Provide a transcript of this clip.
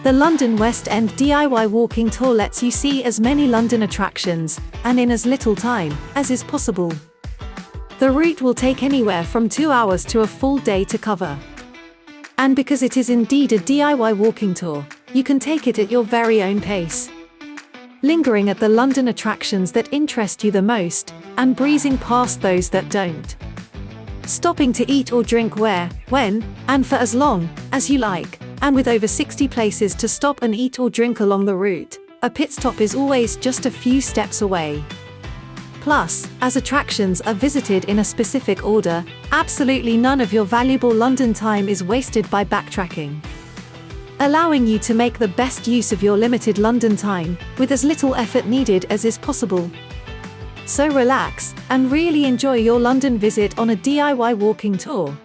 The London West End DIY walking tour lets you see as many London attractions, and in as little time, as is possible. The route will take anywhere from 2 hours to a full day to cover. And because it is indeed a DIY walking tour, you can take it at your very own pace. Lingering at the London attractions that interest you the most, and breezing past those that don't. Stopping to eat or drink where, when, and for as long as you like, and with over 60 places to stop and eat or drink along the route, a pit stop is always just a few steps away. Plus, as attractions are visited in a specific order, absolutely none of your valuable London time is wasted by backtracking, allowing you to make the best use of your limited London time, with as little effort needed as is possible. So relax, and really enjoy your London visit on a DIY walking tour.